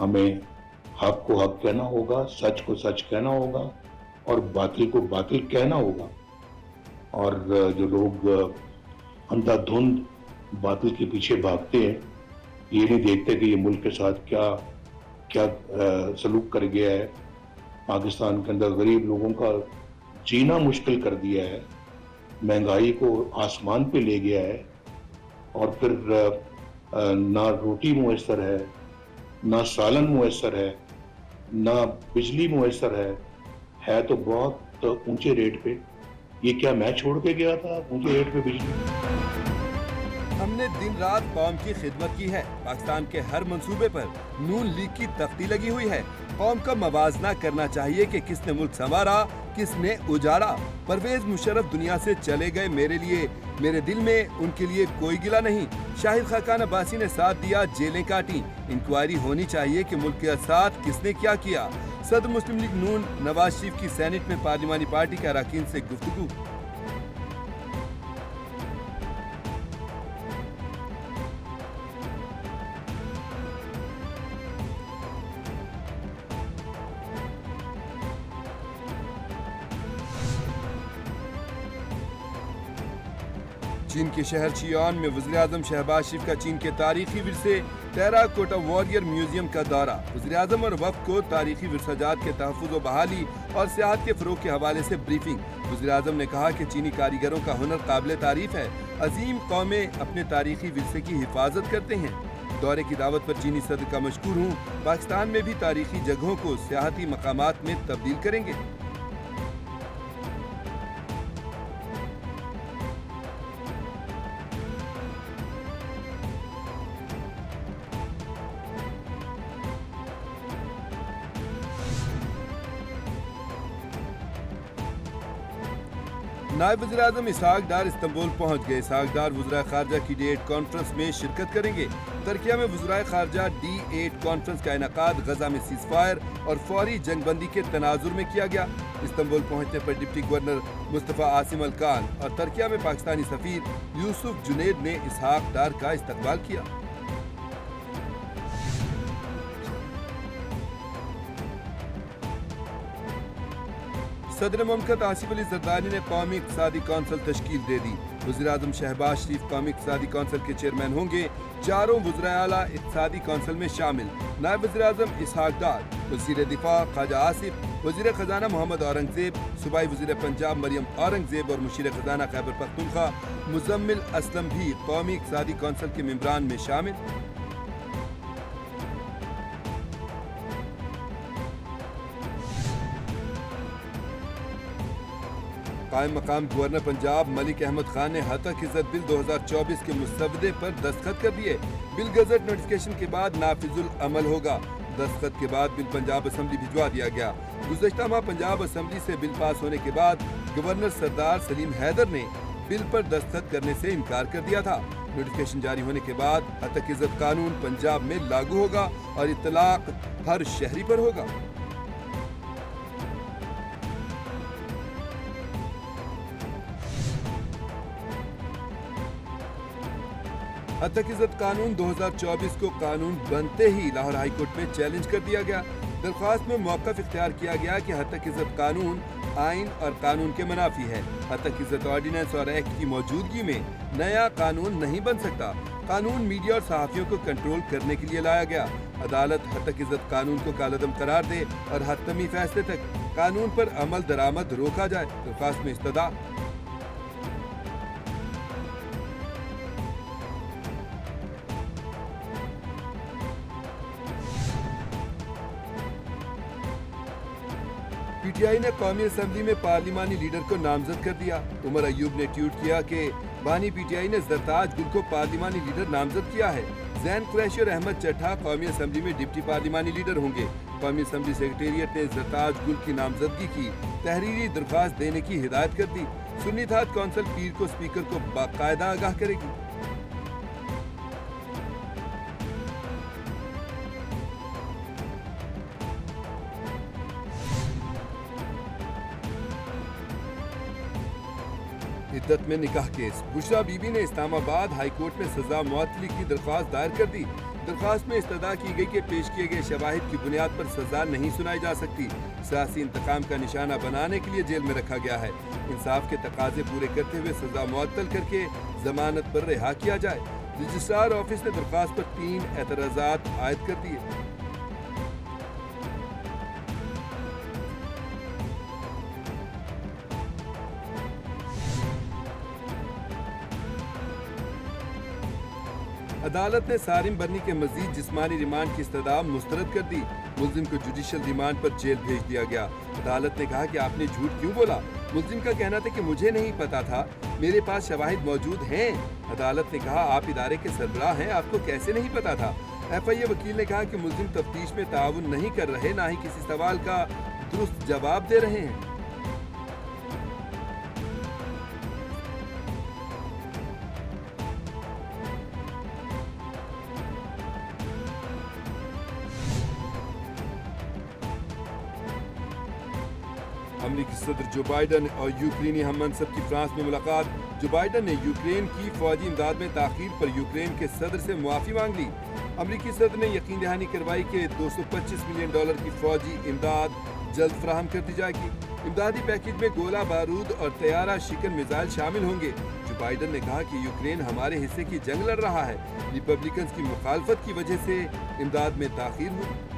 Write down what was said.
ہمیں حق کو حق کہنا ہوگا, سچ کو سچ کہنا ہوگا اور باطل کو باطل کہنا ہوگا. اور جو لوگ اندھا دھند باطل کے پیچھے بھاگتے ہیں, یہ نہیں دیکھتے کہ یہ ملک کے ساتھ کیا سلوک کر گیا ہے, پاکستان کے اندر غریب لوگوں کا جینا مشکل کر دیا ہے, مہنگائی کو آسمان پہ لے گیا ہے, اور پھر نہ روٹی میسر نہ سالن میسر ہے, نہ بجلی میسر ہے تو بہت اونچے ریٹ پہ. یہ کیا میں چھوڑ کے گیا تھا اونچے ریٹ پہ بجلی؟ ہم نے دن رات قوم کی خدمت کی ہے. پاکستان کے ہر منصوبے پر نون لیگ کی تختی لگی ہوئی ہے. قوم کا موازنہ کرنا چاہیے کہ کس نے ملک سنوارا, کس نے اجاڑا. پرویز مشرف دنیا سے چلے گئے, میرے دل میں ان کے لیے کوئی گلہ نہیں. شاہد خاقان عباسی نے ساتھ دیا, جیلیں کاٹی. انکوائری ہونی چاہیے کہ ملک کے ساتھ کس نے کیا کیا. صدر مسلم لیگ نون نواز شریف کی سینٹ میں پارلیمانی پارٹی کے اراکین سے گفتگو. چین کے شہر شیعان میں وزیراعظم شہباز شریف کا چین کے تاریخی ورثے ٹیرا کوٹا واریر میوزیم کا دورہ. وزیراعظم اور وفد کو تاریخی ورثہ جات کے تحفظ و بحالی اور سیاحت کے فروغ کے حوالے سے بریفنگ. وزیراعظم نے کہا کہ چینی کاریگروں کا ہنر قابل تعریف ہے. عظیم قومیں اپنے تاریخی ورثے کی حفاظت کرتے ہیں. دورے کی دعوت پر چینی صدر کا مشکور ہوں. پاکستان میں بھی تاریخی جگہوں کو سیاحتی مقامات میں تبدیل کریں گے. نائب وزیراعظم اسحاق ڈار استنبول پہنچ گئے. اسحاق ڈار وزرائے خارجہ کی D8 کانفرنس میں شرکت کریں گے. ترکیہ میں وزرائے خارجہ D8 کانفرنس کا انعقاد غزہ میں سیز فائر اور فوری جنگ بندی کے تناظر میں کیا گیا. استنبول پہنچنے پر ڈپٹی گورنر مصطفیٰ عاصم الکان اور ترکیہ میں پاکستانی سفیر یوسف جنید نے اسحاق ڈار کا استقبال کیا. صدر مملکت آصف علی زرداری نے قومی اقتصادی کونسل تشکیل دے دی. وزیراعظم شہباز شریف قومی اقتصادی کونسل کے چیئرمین ہوں گے. چاروں وزرائے اعلیٰ اقتصادی کونسل میں شامل. نائب وزیراعظم اسحاق ڈار, وزیر دفاع خواجہ آصف, وزیر خزانہ محمد اورنگزیب, صوبائی وزیر پنجاب مریم اورنگزیب اور مشیر خزانہ خیبر پختونخوا مزمل اسلم بھی قومی اقتصادی کونسل کے ممبران میں شامل. قائم مقام گورنر پنجاب ملک احمد خان نے ہتک عزت بل 2024 کے مسودے پر دستخط کر دیے. بل گزٹ نوٹیفکیشن کے بعد نافذ العمل ہوگا. دستخط کے بعد بل پنجاب اسمبلی بھجوا دیا گیا. گزشتہ ماہ پنجاب اسمبلی سے بل پاس ہونے کے بعد گورنر سردار سلیم حیدر نے بل پر دستخط کرنے سے انکار کر دیا تھا. نوٹیفکیشن جاری ہونے کے بعد ہتک عزت قانون پنجاب میں لاگو ہوگا اور اطلاق ہر شہری پر ہوگا. ہتک عزت قانون 2024 کو قانون بنتے ہی لاہور ہائی کورٹ میں چیلنج کر دیا گیا. درخواست میں موقف اختیار کیا گیا کہ ہتک عزت قانون آئین اور قانون کے منافی ہے. ہتک عزت آرڈیننس اور ایکٹ کی موجودگی میں نیا قانون نہیں بن سکتا. قانون میڈیا اور صحافیوں کو کنٹرول کرنے کے لیے لایا گیا. عدالت ہتک عزت قانون کو کالعدم قرار دے اور حتمی فیصلے تک قانون پر عمل درآمد روکا جائے. درخواست میں استدعا پی ٹی آئی نے قومی اسمبلی میں پارلیمانی لیڈر کو نامزد کر دیا. عمر ایوب نے ٹویٹ کیا کہ بانی پی ٹی آئی نے زرتاج گل کو پارلیمانی لیڈر نامزد کیا ہے. زین قریشی اور احمد چٹھا قومی اسمبلی میں ڈپٹی پارلیمانی لیڈر ہوں گے. قومی اسمبلی سیکریٹریٹ نے زرتاج گل کی نامزدگی کی تحریری درخواست دینے کی ہدایت کر دی. سنی اتحاد کونسل پیر کو اسپیکر کو باقاعدہ آگاہ کرے گی. عدت میں نکاح کیس. بشرا بی بی نے اسلام آباد ہائی کورٹ میں سزا معطلی کی درخواست دائر کر دی. درخواست میں استدعا کی گئی کہ پیش کیے گئے شواہد کی بنیاد پر سزا نہیں سنائی جا سکتی. سیاسی انتقام کا نشانہ بنانے کے لیے جیل میں رکھا گیا ہے. انصاف کے تقاضے پورے کرتے ہوئے سزا معطل کر کے ضمانت پر رہا کیا جائے. رجسٹرار آفس نے درخواست پر 3 اعتراضات عائد کر دیے. عدالت نے سارم برنی کے مزید جسمانی ریمانڈ کی استدعا مسترد کر دی. ملزم کو جوڈیشل ریمانڈ پر جیل بھیج دیا گیا. عدالت نے کہا کہ آپ نے جھوٹ کیوں بولا؟ ملزم کا کہنا تھا کہ مجھے نہیں پتا تھا، میرے پاس شواہد موجود ہیں. عدالت نے کہا آپ ادارے کے سربراہ ہیں، آپ کو کیسے نہیں پتا تھا؟ ایف آئی اے وکیل نے کہا کہ ملزم تفتیش میں تعاون نہیں کر رہے، نہ ہی کسی سوال کا درست جواب دے رہے ہیں. امریکی صدر جو بائیڈن اور یوکرینی ہم منصب کی فرانس میں ملاقات. جو بائیڈن نے یوکرین کی فوجی امداد میں تاخیر پر یوکرین کے صدر سے معافی مانگ لی. امریکی صدر نے یقین دہانی کروائی کہ $225 ملین کی فوجی امداد جلد فراہم کر دی جائے گی. امدادی پیکیج میں گولہ بارود اور طیارہ شکن میزائل شامل ہوں گے. جو بائیڈن نے کہا کہ یوکرین ہمارے حصے کی جنگ لڑ رہا ہے، ریپبلکنز کی مخالفت کی وجہ سے امداد میں تاخیر ہوئی.